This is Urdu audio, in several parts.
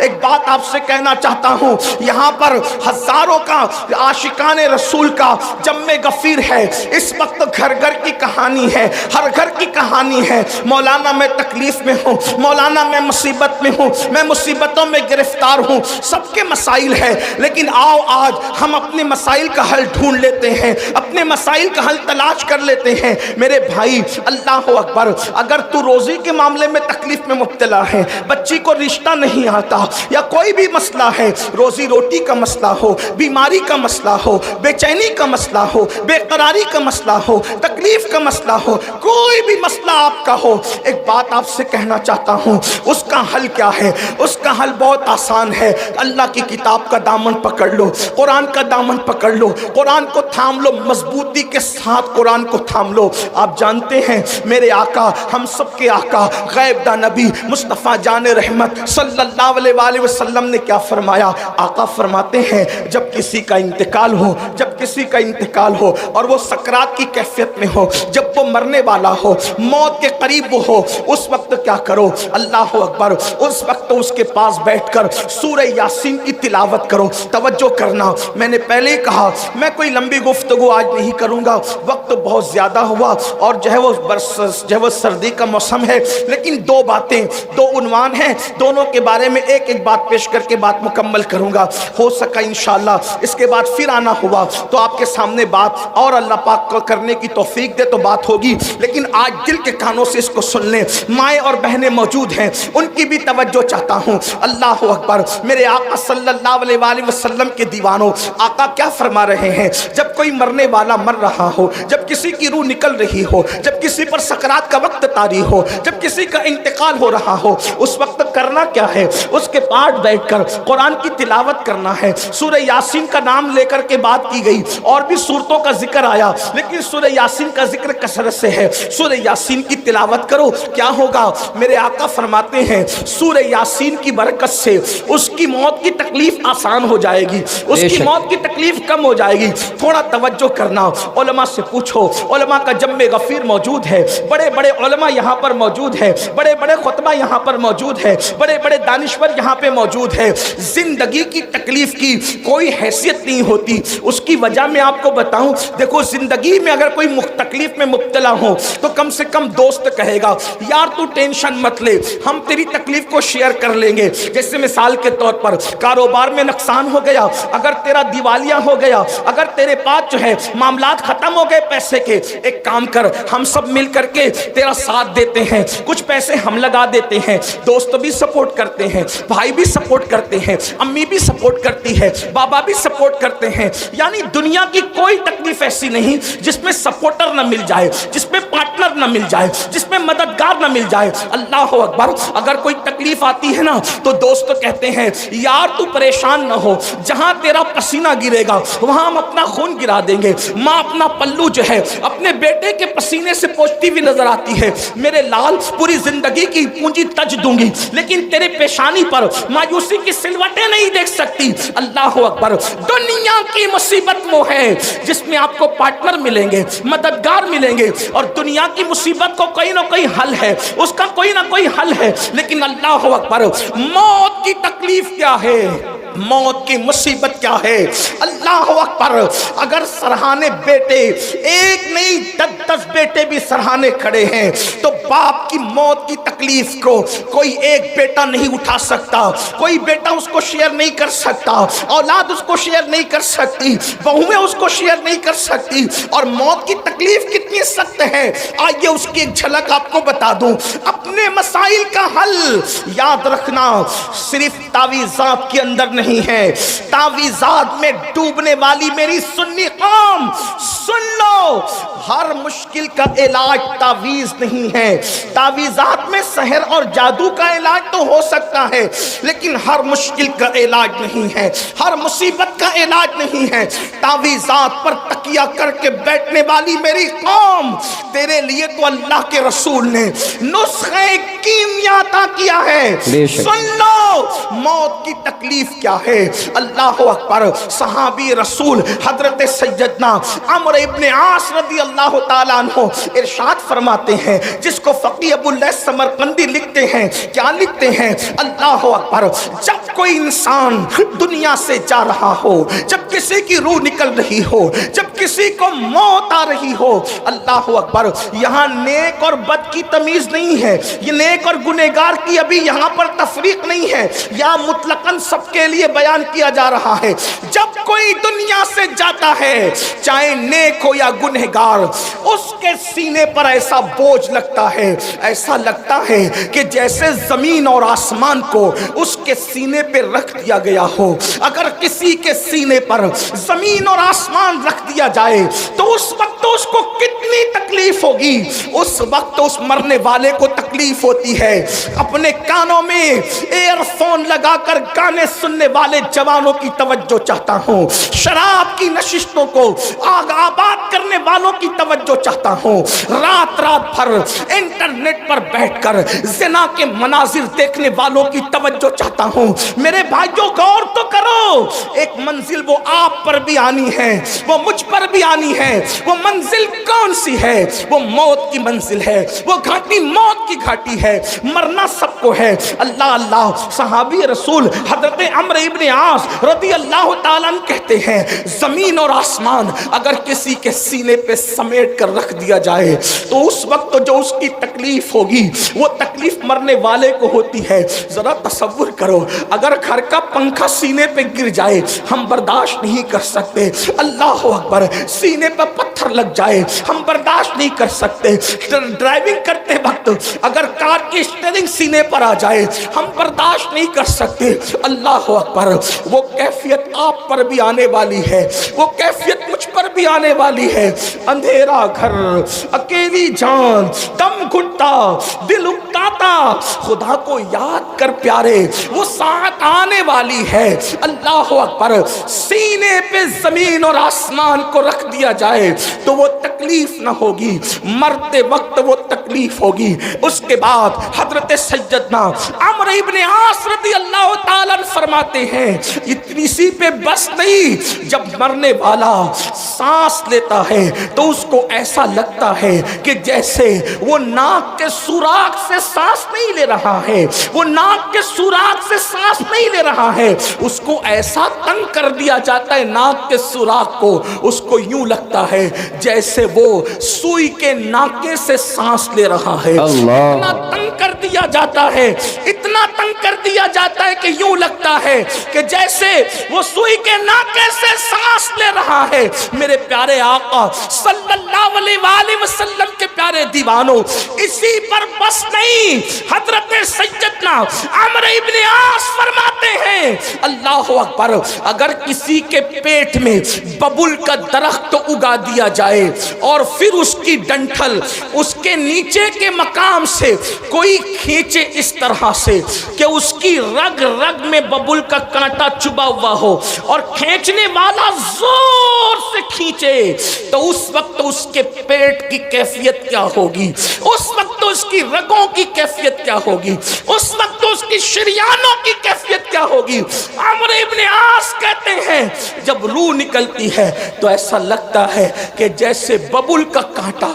ایک بات آپ سے کہنا چاہتا ہوں، یہاں پر ہزاروں کا عاشقان رسول کا جمع غفیر ہے، اس وقت گھر گھر کی کہانی ہے، ہر گھر کی کہانی ہے، مولانا میں تکلیف میں ہوں، مولانا میں مصیبت میں ہوں، میں مصیبتوں میں گرفتار ہوں، سب کے مسائل ہے، لیکن آؤ آج ہم اپنے مسائل کا حل ڈھونڈ لیتے ہیں، اپنے مسائل کا حل تلاش کر لیتے ہیں۔ میرے بھائی اللہ اکبر، اگر تو روزی کے معاملے میں تکلیف میں مبتلا ہے، بچی کو رشتہ نہیں آتا، یا کوئی بھی مسئلہ ہے، روزی روٹی کا مسئلہ ہو، بیماری کا مسئلہ ہو، بے چینی کا مسئلہ ہو، بے قراری کا مسئلہ ہو، تکلیف کا مسئلہ ہو، کوئی بھی مسئلہ آپ کا ہو، ایک بات آپ سے کہنا چاہتا ہوں، اس کا حل کیا ہے؟ اس کا حل بہت آسان ہے، اللہ کی کتاب کا دامن پکڑ لو، قرآن کا دامن پکڑ لو، قرآن کو تھام لو، مضبوطی کے ساتھ قرآن کو تھام لو۔ آپ جانتے ہیں میرے آقا، ہم سب کے آقا، غیب دا نبی مصطفیٰ جان رحمت صلی اللہ علیہ وآلہ وسلم نے کیا فرمایا؟ آقا فرماتے ہیں جب کسی کا انتقال ہو، جب کسی کا انتقال ہو اور وہ سکرات کی کیفیت میں ہو، جب وہ مرنے والا ہو، موت کے قریب وہ ہو، اس وقت کیا کرو؟ اللہ اکبر، اس وقت اس کے پاس بیٹھ کر سورہ یاسین کی تلاوت کرو۔ توجہ کرنا، میں نے پہلے ہی کہا میں کوئی لمبی گفتگو آج نہیں کروں گا، وقت بہت زیادہ ہوا اور جو ہے وہ سردی کا موسم ہے، لیکن دو باتیں، دو عنوان ہیں، دونوں کے بارے میں ایک ایک بات پیش کر کے بات مکمل کروں گا، ہو سکا انشاءاللہ اس کے بعد پھر آنا ہوا تو آپ کے سامنے بات اور اللہ پاک کو کرنے کی توفیق دے تو بات ہوگی، لیکن آج دل کے کانوں سے اس کو سن لیں۔ مائیں اور بہنیں موجود ہیں، ان کی بھی توجہ چاہتا ہوں۔ اللہ اکبر، میرے آقا صلی اللہ علیہ وآلہ وسلم کے دیوانوں، آقا کیا فرما رہے ہیں؟ جب کوئی مرنے والا مر رہا ہو، جب کسی کی روح نکل رہی ہو، جب کسی پر سکرات کا وقت طاری ہو، جب کسی کا انتقال ہو رہا ہو، اس وقت کرنا کیا ہے؟ اس کے پاس بیٹھ کر قرآن کی تلاوت کرنا ہے۔ سورہ یاسین کا نام لے کر کے بات کی گئی، اور بھی سورتوں کا ذکر آیا، لیکن سورہ یاسین کا ذکر کثرت سے ہے۔ سورہ یاسین کی تلاوت کرو، کیا ہوگا؟ میرے آقا فرماتے ہیں سورہ یاسین کی برکت سے اس کی موت کی تکلیف آسان ہو جائے گی، اس کی موت کی تکلیف کم ہو جائے گی۔ تھوڑا توجہ کرنا، علماء سے پوچھو، علماء کا جمع غفیر موجود ہے، بڑے بڑے علماء یہاں پر موجود ہیں، بڑے بڑے خطبہ یہاں پر موجود ہیں، بڑے بڑے دانشور یہاں پہ موجود ہیں۔ زندگی کی تکلیف کی کوئی حیثیت نہیں ہوتی، اس کی وجہ میں آپ کو بتاؤں، دیکھو زندگی میں اگر کوئی تکلیف میں مبتلا ہو تو کم سے کم دوست کہے گا یار تو ٹینشن مت لے، ہم تیری تکلیف کو شیئر کر لیں گے۔ جیسے مثال کے طور پر کاروبار میں نقصان ہو گیا، اگر تیرا دیوالیہ ہو گیا، اگر تیرے پاس جو ہے معاملات ختم ہو گئے پیسے کے، ایک کام کر، ہم سب مل کر کے تیرا ساتھ دیتے ہیں، کچھ پیسے ہم لگا دیتے ہیں، دوست بھی سپورٹ کرتے ہیں، بھائی بھی سپورٹ کرتے ہیں، امی بھی سپورٹ کرتی ہے، بابا بھی سپورٹ کرتے ہیں۔ یعنی دنیا کی کوئی تکلیف ایسی نہیں جس میں سپورٹر نہ مل جائے، جس میں پارٹنر نہ مل جائے، جس میں مددگار نہ مل جائے۔ اللہ اکبر، اگر کوئی تکلیف آتی ہے نا تو دوست کہتے ہیں یار تو پریشان نہ ہو، جہاں تیرا پسینہ گرے گا وہاں ہم اپنا خون گرا دیں گے۔ ماں اپنا پلو جو ہے اپنے بیٹے کے پسینے سے پوچھتی ہوئی نظر آتی ہے، میرے لال پوری زندگی کی پونجی تج دوں گی لیکن تیرے پیشانی پر مایوسی کی سلوٹیں نہیں دیکھ سکتی۔ اللہ اکبر، دنیا کی مصیبت وہ ہے جس میں آپ کو پارٹنر ملیں گے، مددگار ملیں گے، اور دنیا کی مصیبت کو کوئی نہ کوئی حل ہے، اس کا کوئی نہ کوئی حل ہے، لیکن اللہ اکبر، موت کی تکلیف کیا ہے؟ موت کی مصیبت کیا ہے؟ اللہ اکبر، اگر سرہانے بیٹے ایک نہیں 10 بیٹے بھی سرہانے کھڑے ہیں تو باپ کی موت کی تکلیف کو کوئی ایک بیٹا نہیں اٹھا سکتا، کوئی بیٹا اس کو شیئر نہیں کر سکتا، اولاد اس کو شیئر نہیں کر سکتی، بہویں اس کو شیئر نہیں کر سکتی۔ اور موت کی تکلیف کتنی سخت ہے، آئیے اس کی ایک جھلک آپ کو بتا دوں۔ اپنے مسائل کا حل یاد رکھنا صرف تعویذات کے اندر نہیں ہے، تعویذات میں ڈوبنے والی میری سنی قوم سن لو، ہر مشکل کا علاج تعویذ نہیں ہے۔ تعویذات میں سحر اور جادو کا علاج تو ہو سکتا ہے لیکن ہر مشکل کا علاج نہیں ہے، ہر مصیبت کا علاج نہیں ہے۔ تعویذات پر تکیہ کر کے بیٹھنے والی میری قوم، تیرے لیے تو اللہ کے رسول نے نسخہ کیمیا عطا کیا ہے۔ سن لو موت کی تکلیف کیا ہے۔ اللہ اکبر، صحابی رسول حضرت سیدنا عمرو ابن عاص رضی اللہ تعالیٰ عنہ ارشاد فرماتے ہیں، جس کو فقیہ ابو اللیث سمرقندی لکھتے ہیں، کیا لکھتے ہیں؟ اللہ اکبر، جب کوئی انسان دنیا سے جا رہا ہو، جب کسی کی روح نکل رہی ہو، جب کسی کو موت آ رہی ہو، اللہ اکبر، یہاں نیک اور بد کی تمیز نہیں ہے، یہ نیک اور گنہگار کی ابھی یہاں پر تفریق نہیں ہے، یہاں مطلقاً سب کے لیے بیان کیا جا رہا ہے۔ جب کوئی دنیا سے جاتا ہے، چاہے نیک ہو یا گنہگار، اس کے سینے پر ایسا بوجھ لگتا ہے، ایسا لگتا ہے کہ جیسے زمین اور آسمان کو اس کے سینے پہ رکھ دیا گیا ہو۔ اگر کسی کے سینے پر زمین اور آسمان رکھ دیا جائے تو اس وقت اس کو کتنی تکلیف ہوگی، اس وقت اس مرنے والے کو تکلیف ہوتی ہے۔ اپنے کانوں میں ایئر فون لگا کر گانے سننے والے جوانوں کی توجہ چاہتا ہوں، شراب کی نشستوں کو آباد کرنے والوں کی توجہ چاہتا ہوں، رات رات بھر انٹرنیٹ پر بیٹھ کر زنا کے مناظر دیکھنے والوں کی توجہ چاہتا ہوں۔ میرے بھائیوں غور تو کرو، ایک منزل وہ آپ پر بھی آنی ہے، وہ مجھ پر بھی آنی ہے۔ وہ منزل کون سی ہے؟ وہ موت کی منزل ہے، وہ گھاٹی موت کی گھاٹی ہے، مرنا سب کو ہے۔ اللہ اللہ، صحابی رسول حضرت عمرو ابن عاص رضی اللہ تعالیٰ عنہ کہتے ہیں، زمین اور آسمان اگر کسی کے سینے پہ سمیٹ کر رکھ دیا جائے تو اس وقت جو اس کی تکلیف ہوگی وہ تکلیف مرنے والے کو ہوتی ہے۔ ذرا تصور کرو، اگر گھر کا پنکھا سینے پہ گر جائے ہم برداشت نہیں کر سکتے، اللہ اکبر، سینے پہ پتھر لگ جائے ہم برداشت نہیں کر سکتے، ڈرائیونگ کرتے وقت اگر کار کی اسٹیئرنگ سینے پر آ جائے ہم برداشت نہیں کر سکتے۔ اللہ اکبر، وہ کیفیت آپ پر بھی آنے والی ہے، وہ کیفیت مجھ پر بھی آنے والی ہے۔ اندھیرا گھر، اکیلی جان، دم گھٹتا، دل اکتاتا، خدا کو یاد کر پیارے، وہ ساتھ آنے والی ہے۔ اللہ اکبر، سینے پہ زمین اور آسمان کو رکھ دیا جائے تو وہ تکلیف نہ ہوگی، مرتے وقت وہ تکلیف ہوگی۔ اس کے بعد حضرت سیدنا عمرو ابن عاص رضی اللہ تعالیٰ فرماتے ہیں، اتنی سی پہ بس نہیں، جب مرنے والا سانس لیتا ہے تو اس کو ایسا لگتا ہے کہ جیسے وہ ناک کے سوراخ سے سانس نہیں لے رہا ہے، وہ ناک کے سوراخ سے سانس نہیں لے رہا ہے، اس کو ایسا تنگ کر دیا جاتا ہے ناک کے سوراخ کو، اس کو یوں لگتا ہے جیسے وہ سوئی کے ناکے سے سانس لے رہا ہے۔ اتنا تنگ کر دیا جاتا ہے، اتنا تنگ کر دیا جاتا ہے کہ یوں لگتا ہے کہ جیسے وہ سوئی کے ناکے سے سانس لے رہا ہے۔ میرے پیارے آقا صلی اللہ علیہ وآلہ وسلم کے پیارے دیوانوں، اسی پر بس نہیں، حضرت سیدنا عمرو ابن عاص فرماتے ہیں، اللہ اکبر، اگر کسی کے پیٹ میں ببول کا درخت اگا دیا جائے اور پھر اس کی ڈنٹھل اس کے نیچے کے مقام سے کوئی کھینچے اس طرح سے کہ اس کی رگ رگ میں ببول کا کانٹا چبا ہوا ہو اور کھینچنے والا زور سے کھینچے تو اس وقت اس کے پیٹ کی کیفیت کیا ہوگی، اس وقت اس کی رگوں کی کیفیت کیا ہوگی، اس وقت اس کی شریانوں کی کیفیت کیا ہوگی۔ عمرو ابن عاص کہتے ہیں جب روح نکلتی ہے تو ایسا لگتا ہے کہ جیسے ببول کا کانٹا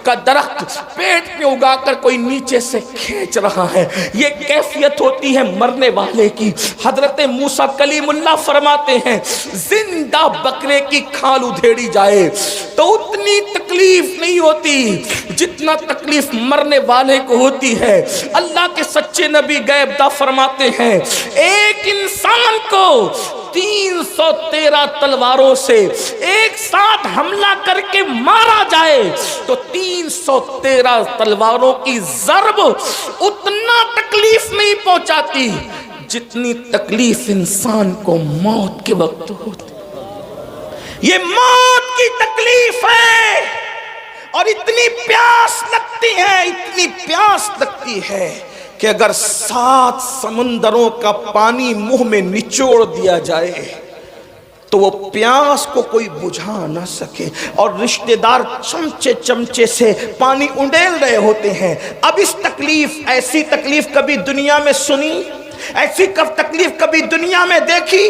کا درخت پیٹ میں اگا کر کوئی نیچے سے کھینچ رہا ہے، یہ کیفیت ہوتی ہے مرنے والے کی۔ حضرت موسیٰ کلیم اللہ فرماتے ہیں، زندہ بکرے کی کھال ادھیڑی جائے تو اتنی تکلیف نہیں ہوتی جتنا تکلیف مرنے والے کو ہوتی ہے۔ اللہ کے سچے نبی غیب داں فرماتے ہیں، ایک انسان کو 313 تلواروں سے ایک ساتھ حملہ کر کے مارا جائے تو 313 تلواروں کی ضرب اتنا تکلیف نہیں پہنچاتی جتنی تکلیف انسان کو موت کے وقت ہوتی۔ یہ موت کی تکلیف ہے اور اتنی پیاس لگتی ہے، اتنی پیاس لگتی ہے کہ اگر 7 سمندروں کا پانی منہ میں نچوڑ دیا جائے تو وہ پیاس کو کوئی بجھا نہ سکے، اور رشتہ دار چمچے چمچے سے پانی انڈیل رہے ہوتے ہیں۔ اب اس تکلیف، ایسی تکلیف کبھی دنیا میں سنی، ایسی تکلیف کبھی دنیا میں دیکھی؟